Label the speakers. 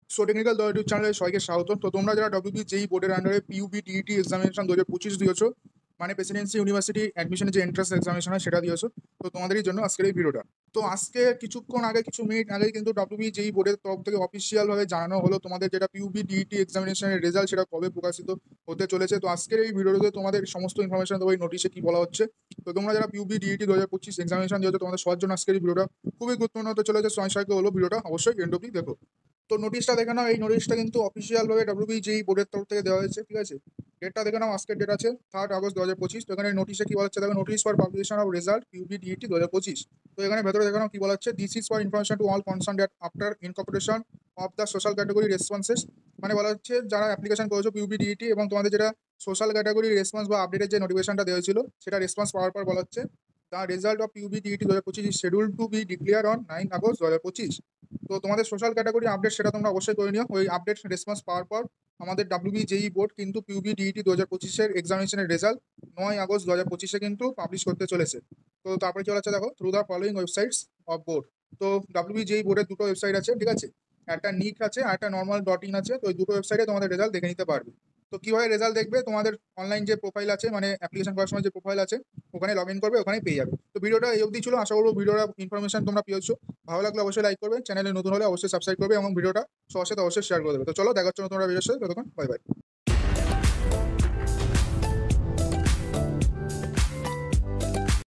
Speaker 1: So technical the YouTube চ্যানেলে সবাইকে স্বাগত। তো তোমরা যারা ডব্লিউবি জেই বোর্ডের আন্ডারে পিইউবি ডিইটি এক্সামিনেশন 2025 দিয়েছো, মানে প্রেসিডেন্সি ইউনিভার্সিটি অ্যাডমিশনের যে এন্ট্রান্স এক্সামিনেশন হয় সেটা দিয়েছো, তো তোমাদেরই জন্য আজকের এই ভিডিওটা। তো আজকে কিছুক্ষণ আগে, কিছু মিনিট আগেই কিন্তু ডব্লিউবি জেই বোর্ডের তরফ থেকে অফিসিয়াল ভাবে জানানো হলো তোমাদের যেটা পিইউবি ডিইটি এক্সামিনেশনের রেজাল্ট সেটা কবে প্রকাশিত হতে চলেছে। তো আজকের এই ভিডিওতে তোমাদের সমস্ত ইনফরমেশন দেবো এই নোটিশে কি বলা হচ্ছে। তো তোমরা যারা পিইউবি ডিইটি 2025 এক্সামিনেশন দিয়েছো তোমাদের সবার জন্য আজকের এই ভিডিওটা খুবই গুরুত্বপূর্ণ হতে চলেছে। সবাইকে হলো ভিডিওটা অবশ্যই এন্ড অব্দি দেখো। তো নোটিশটা দেখে নাও, এই নোটিশটা কিন্তু অফিসিয়াল ভাবে ডব্লিউবি জেই বোর্ডের তরফ থেকে দেওয়া হয়েছে, ঠিক আছে। ডেটটা দেখে নাও, আজকের ডেট আছে 3 আগস্ট 2025। তো এখানে নোটিশে কি বলা হচ্ছে দেখো, notice for publication of result PUB DET 2025। তো এখানে ভেতরে দেখে নাও কি বলা হচ্ছে, this is for information to all concern that after incorporation of the social category responses. মানে বলা হচ্ছে যারা অ্যাপ্লিকেশন করেছো পিইউবি ডিইটি এবং তোমাদের যেটা সোশ্যাল ক্যাটাগরি রেসপন্স বা আপডেটের যে নোটিফিকেশনটা দেওয়া হয়েছিল সেটা রেসপন্স পাওয়ার পর বলা হচ্ছে the result of PUB DET 2025 is schedule to be declare on 9 August 2025। তো তোমাদের সোশ্যাল ক্যাটাগরি আপডেট সেটা তোমরা অবশ্যই করে নিও। ওই আপডেট রেসপন্স পাওয়ার পর আমাদের ডব্লিউবি জেই বোর্ড কিন্তু পিইউবি ডিইটি 2025-এর এক্সামিনেশনের রেজাল্ট 9 আগস্ট 2025-এ কিন্তু পাবলিশ করতে চলেছে। তো তারপরে কি হচ্ছে দেখো, through the following websites of board. তো ডব্লিউবি জেই বোর্ডের দুটো ওয়েবসাইট আছে, ঠিক আছে। একটা নিক আছে আর একটা নর্মাল ডট ইন আছে। তো এই দুটো ওয়েবসাইটে তোমাদের রেজাল্ট দেখে নিতে পারবে। তো কিভাবে রেজাল্ট দেখবে, তোমাদের অনলাইন যে প্রোফাইল আছে, মানে অ্যাপ্লিকেশন করার সময় যে প্রোফাইল আছে ওখানে লগ ইন করবে, ওখানেই পেয়ে যাবে। তো ভিডিওটা এই অবধি ছিল, আশা করবো ভিডিওটা ইনফরমেশন তোমরা পেয়েছো। ভালো লাগলে অবশ্যই লাইক করবে, চ্যানেলে নতুন হলে অবশ্যই সাবস্ক্রাইব করবে এবং ভিডিওটা সবার সাথে অবশ্যই শেয়ার করে দেবে। তো চলো দেখা হচ্ছে নতুন ভিডিওর সাথে, ততক্ষণ বাই বাই।